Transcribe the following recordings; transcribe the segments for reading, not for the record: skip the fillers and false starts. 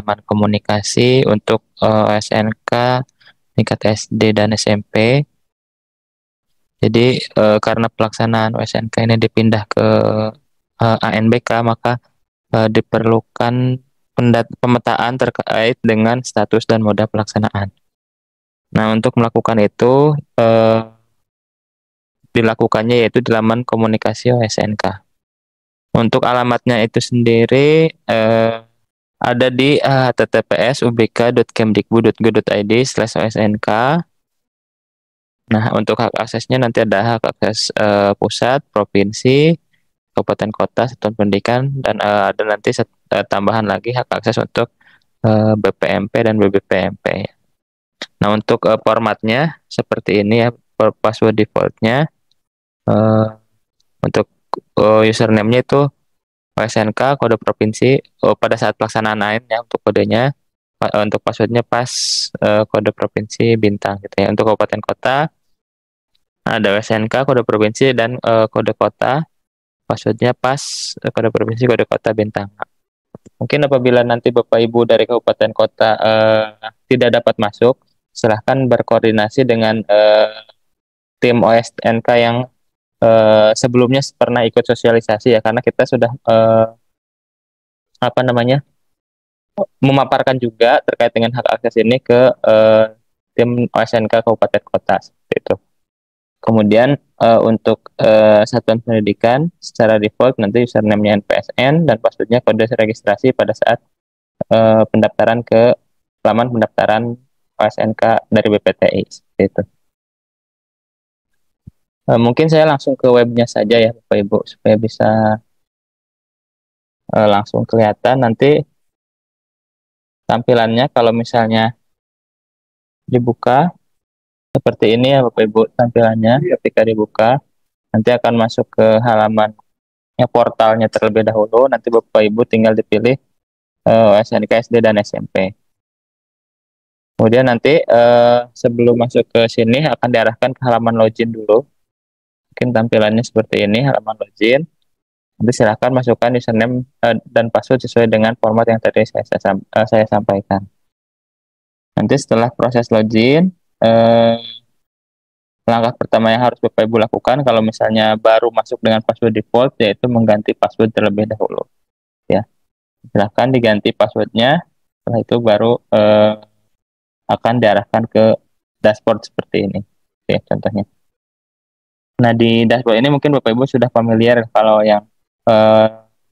halaman komunikasi untuk SNK tingkat SD dan SMP. Jadi karena pelaksanaan SNK ini dipindah ke ANBK, maka diperlukan pemetaan terkait dengan status dan moda pelaksanaan. Nah, untuk melakukan itu dilakukannya yaitu di laman komunikasi OSNK. Untuk alamatnya itu sendiri ada di https:ubk.kemdikbud.go.id/osnk. Nah, untuk hak aksesnya nanti ada hak akses pusat, provinsi, kabupaten kota, satuan pendidikan, dan ada nanti tambahan lagi hak akses untuk BPMP dan BBPMP. Nah, untuk formatnya seperti ini ya, password defaultnya. Untuk username-nya itu OSNK, kode provinsi pada saat pelaksanaan AIN ya untuk kodenya. Untuk passwordnya pas kode provinsi bintang gitu ya. Untuk kabupaten kota ada OSNK, kode provinsi, dan kode kota. Passwordnya pas kode provinsi, kode kota bintang. Mungkin apabila nanti Bapak Ibu dari kabupaten kota tidak dapat masuk, silahkan berkoordinasi dengan tim OSNK yang sebelumnya pernah ikut sosialisasi ya, karena kita sudah memaparkan juga terkait dengan hak akses ini ke tim OSNK kabupaten kota seperti itu. Kemudian untuk satuan pendidikan secara default nanti username-nya NPSN dan passwordnya kode registrasi pada saat pendaftaran ke laman pendaftaran OSNK dari BPTI seperti itu. Mungkin saya langsung ke webnya saja ya Bapak Ibu supaya bisa langsung kelihatan nanti tampilannya. Kalau misalnya dibuka seperti ini ya Bapak Ibu tampilannya, ketika dibuka nanti akan masuk ke halamannya, portalnya terlebih dahulu. Nanti Bapak Ibu tinggal dipilih SNK SD dan SMP. Kemudian nanti sebelum masuk ke sini akan diarahkan ke halaman login dulu. Mungkin tampilannya seperti ini, halaman login. Nanti silahkan masukkan username dan password sesuai dengan format yang tadi saya sampaikan. Nanti setelah proses login, langkah pertama yang harus Bapak Ibu lakukan kalau misalnya baru masuk dengan password default yaitu mengganti password terlebih dahulu. Ya, silahkan diganti passwordnya. Setelah itu baru akan diarahkan ke dashboard seperti ini. Oke, contohnya. Nah, di dashboard ini mungkin Bapak Ibu sudah familiar kalau yang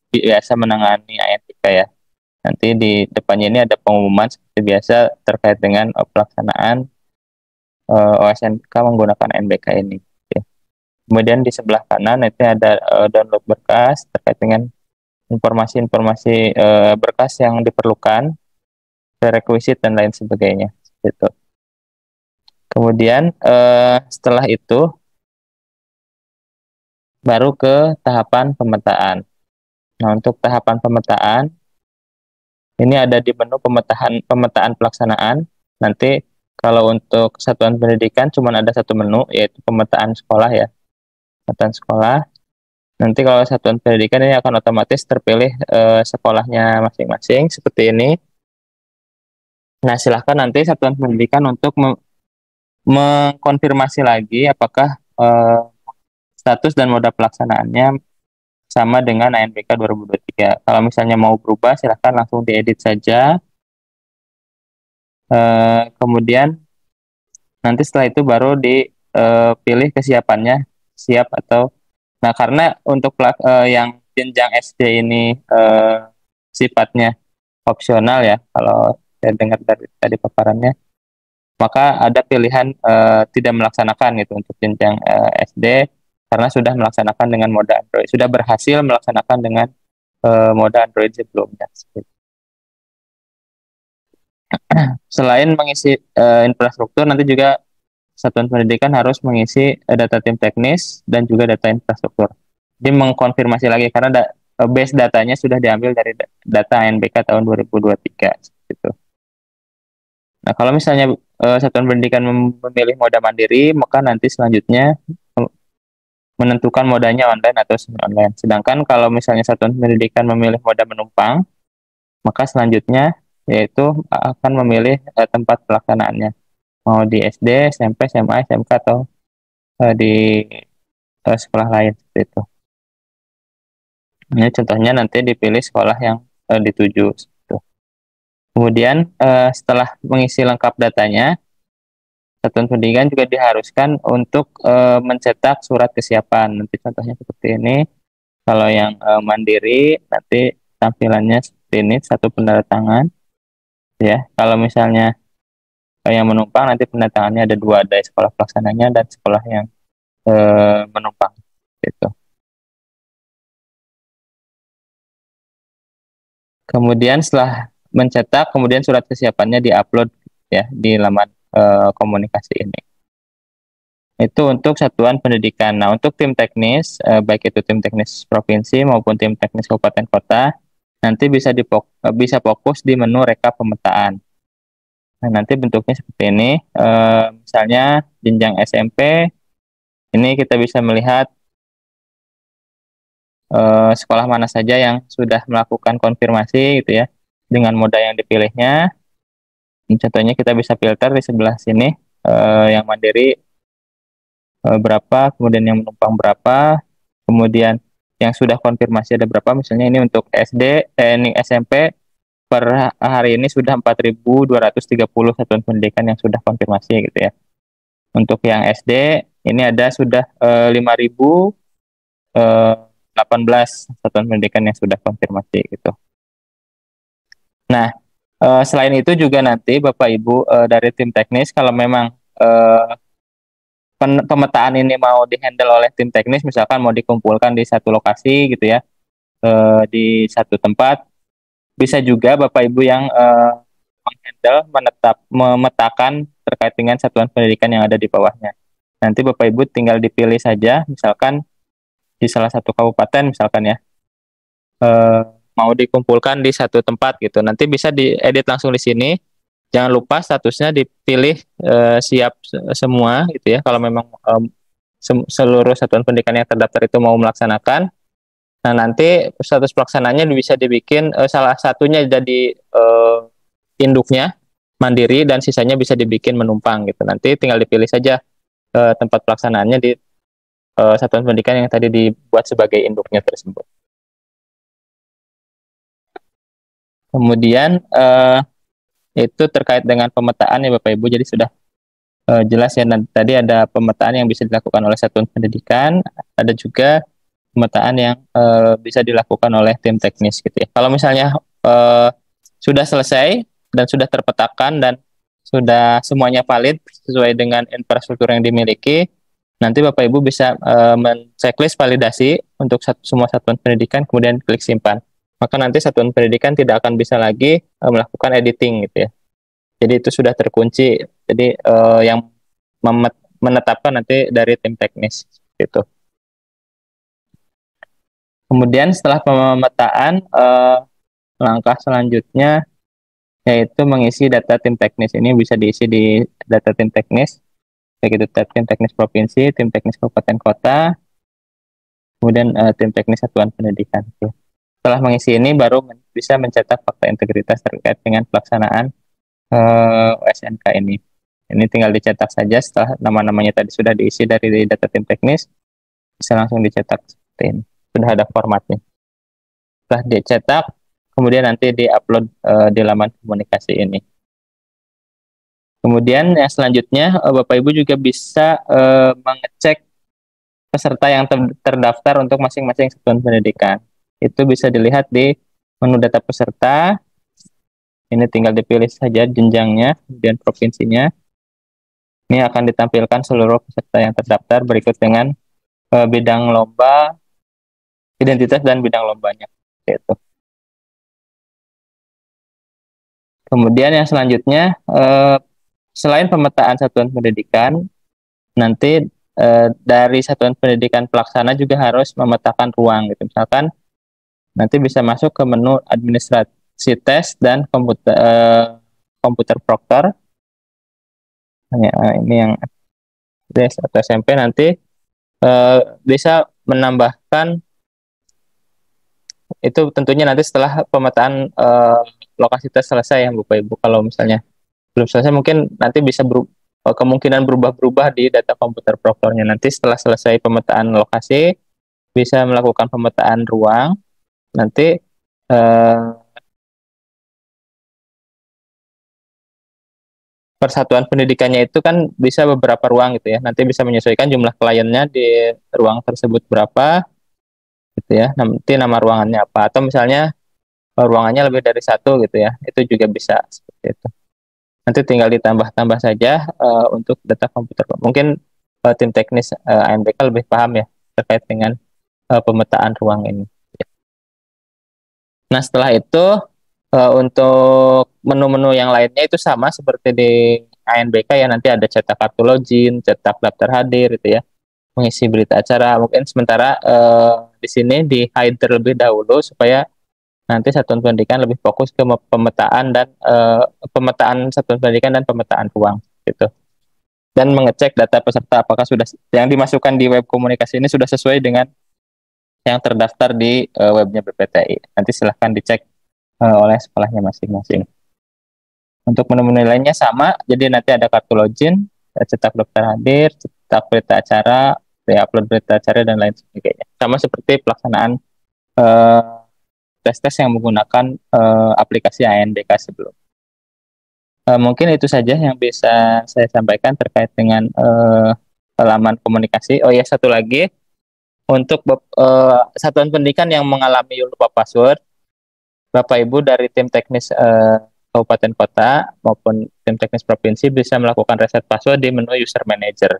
biasa menangani ANTK ya. Nanti di depannya ini ada pengumuman seperti biasa terkait dengan pelaksanaan OSNK menggunakan NBK ini. Ya. Kemudian di sebelah kanan itu ada download berkas terkait dengan informasi-informasi berkas yang diperlukan, prerequisite dan lain sebagainya. Gitu. Kemudian setelah itu baru ke tahapan pemetaan. Nah, untuk tahapan pemetaan ini ada di menu pemetaan pelaksanaan. Nanti kalau untuk satuan pendidikan cuma ada satu menu yaitu pemetaan sekolah ya. Pemetaan sekolah. Nanti kalau satuan pendidikan ini akan otomatis terpilih sekolahnya masing-masing seperti ini. Nah, silahkan nanti satuan pendidikan untuk mengkonfirmasi lagi apakah status dan moda pelaksanaannya sama dengan ANBK 2023. Kalau misalnya mau berubah, silahkan langsung diedit saja. Kemudian nanti setelah itu baru dipilih kesiapannya, siap atau. Nah, karena untuk yang jenjang SD ini sifatnya opsional ya, kalau saya dengar dari tadi paparannya, maka ada pilihan tidak melaksanakan gitu untuk jenjang SD karena sudah melaksanakan dengan mode Android, sudah berhasil melaksanakan dengan mode Android sebelumnya. Selain mengisi infrastruktur, nanti juga satuan pendidikan harus mengisi data tim teknis dan juga data infrastruktur. Jadi mengkonfirmasi lagi karena base datanya sudah diambil dari data ANBK tahun 2023 gitu. Nah, kalau misalnya satuan pendidikan memilih moda mandiri, maka nanti selanjutnya menentukan modanya online atau semi online. Sedangkan kalau misalnya satuan pendidikan memilih moda menumpang, maka selanjutnya yaitu akan memilih tempat pelaksanaannya, mau di SD, SMP, SMA, SMK, atau di sekolah lain seperti itu. Ini contohnya nanti dipilih sekolah yang dituju. Gitu. Kemudian setelah mengisi lengkap datanya, satuan pendidikan juga diharuskan untuk mencetak surat kesiapan. Nanti contohnya seperti ini. Kalau yang mandiri nanti tampilannya seperti ini, satu pendatangan, ya. Kalau misalnya yang menumpang nanti pendatangannya ada dua, ada sekolah pelaksananya dan sekolah yang menumpang. Gitu. Kemudian setelah mencetak, kemudian surat kesiapannya diupload ya di laman komunikasi ini. Itu untuk satuan pendidikan. Nah, untuk tim teknis, baik itu tim teknis provinsi maupun tim teknis kabupaten kota, nanti bisa fokus di menu rekap pemetaan. Nah, nanti bentuknya seperti ini. Misalnya jenjang SMP, ini kita bisa melihat sekolah mana saja yang sudah melakukan konfirmasi gitu ya dengan moda yang dipilihnya. Contohnya kita bisa filter di sebelah sini, yang mandiri berapa, kemudian yang menumpang berapa, kemudian yang sudah konfirmasi ada berapa. Misalnya ini untuk SD, ini SMP per hari ini sudah 4.230 satuan pendidikan yang sudah konfirmasi gitu ya. Untuk yang SD ini ada sudah 5.018 satuan pendidikan yang sudah konfirmasi gitu. Nah, selain itu juga nanti Bapak Ibu dari tim teknis, kalau memang pemetaan ini mau dihandle oleh tim teknis, misalkan mau dikumpulkan di satu lokasi gitu ya, di satu tempat, bisa juga Bapak Ibu yang menghandle, memetakan terkait dengan satuan pendidikan yang ada di bawahnya. Nanti Bapak Ibu tinggal dipilih saja, misalkan di salah satu kabupaten misalkan ya, mau dikumpulkan di satu tempat gitu. Nanti bisa diedit langsung di sini. Jangan lupa statusnya dipilih siap semua gitu ya. Kalau memang seluruh satuan pendidikan yang terdaftar itu mau melaksanakan, nah nanti status pelaksananya bisa dibikin salah satunya jadi induknya mandiri dan sisanya bisa dibikin menumpang gitu. Nanti tinggal dipilih saja tempat pelaksanaannya di satuan pendidikan yang tadi dibuat sebagai induknya tersebut. Kemudian itu terkait dengan pemetaan ya Bapak Ibu, jadi sudah jelas ya. Tadi ada pemetaan yang bisa dilakukan oleh satuan pendidikan, ada juga pemetaan yang bisa dilakukan oleh tim teknis gitu ya. Kalau misalnya sudah selesai dan sudah terpetakan dan sudah semuanya valid sesuai dengan infrastruktur yang dimiliki, nanti Bapak Ibu bisa men-checklist validasi untuk semua satuan pendidikan, kemudian klik simpan. Maka nanti satuan pendidikan tidak akan bisa lagi melakukan editing gitu ya. Jadi itu sudah terkunci. Jadi yang menetapkan nanti dari tim teknis gitu. Kemudian setelah pemetaan, langkah selanjutnya yaitu mengisi data tim teknis. Ini bisa diisi di data tim teknis, baik itu tim teknis provinsi, tim teknis kabupaten kota, kemudian tim teknis satuan pendidikan. Setelah mengisi ini baru bisa mencetak fakta integritas terkait dengan pelaksanaan SNK ini. Ini tinggal dicetak saja setelah nama-namanya tadi sudah diisi dari data tim teknis, bisa langsung dicetak seperti ini. Sudah ada formatnya. Setelah dicetak, kemudian nanti diupload di laman komunikasi ini. Kemudian yang selanjutnya, Bapak Ibu juga bisa mengecek peserta yang terdaftar untuk masing-masing satuan pendidikan. Itu bisa dilihat di menu data peserta. Ini tinggal dipilih saja jenjangnya, kemudian provinsinya. Ini akan ditampilkan seluruh peserta yang terdaftar berikut dengan bidang lomba, identitas dan bidang lombanya. Gitu. Kemudian yang selanjutnya, selain pemetaan satuan pendidikan, nanti dari satuan pendidikan pelaksana juga harus memetakan ruang. Gitu. Misalkan nanti bisa masuk ke menu administrasi tes dan komputer proktor. Ini yang SD atau SMP nanti bisa menambahkan itu tentunya nanti setelah pemetaan lokasi tes selesai ya Bapak Ibu. Kalau misalnya belum selesai mungkin nanti bisa kemungkinan berubah-berubah di data komputer prokernya. Nanti setelah selesai pemetaan lokasi bisa melakukan pemetaan ruang. Nanti eh, persatuan pendidikannya itu kan bisa beberapa ruang gitu ya. Nanti bisa menyesuaikan jumlah kliennya di ruang tersebut berapa gitu ya. Nanti nama ruangannya apa atau misalnya ruangannya lebih dari satu gitu ya. Itu juga bisa seperti itu. Nanti tinggal ditambah-tambah saja untuk data komputer. Mungkin tim teknis ANBK lebih paham ya terkait dengan pemetaan ruang ini. Nah, setelah itu untuk menu-menu yang lainnya itu sama seperti di ANBK ya, nanti ada cetak kartu login, cetak daftar hadir gitu ya, mengisi berita acara. Mungkin sementara di sini di hide terlebih dahulu supaya nanti satuan pendidikan lebih fokus ke pemetaan dan pemetaan satuan pendidikan dan pemetaan ruang gitu. Dan mengecek data peserta apakah sudah yang dimasukkan di web komunikasi ini sudah sesuai dengan yang terdaftar di webnya BPTI. Nanti silahkan dicek oleh sekolahnya masing-masing. Untuk menu-menu lainnya sama, jadi nanti ada kartu login, cetak daftar hadir, cetak berita acara, upload berita acara dan lain sebagainya. Sama seperti pelaksanaan tes-tes yang menggunakan aplikasi ANBK sebelum. Mungkin itu saja yang bisa saya sampaikan terkait dengan halaman komunikasi. Oh ya, satu lagi untuk satuan pendidikan yang mengalami lupa password, Bapak Ibu dari tim teknis kabupaten kota maupun tim teknis provinsi bisa melakukan reset password di menu user manager.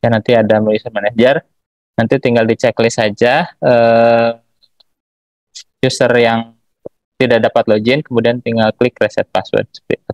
Ya, nanti ada menu user manager, nanti tinggal di checklist saja user yang tidak dapat login, kemudian tinggal klik reset password seperti itu.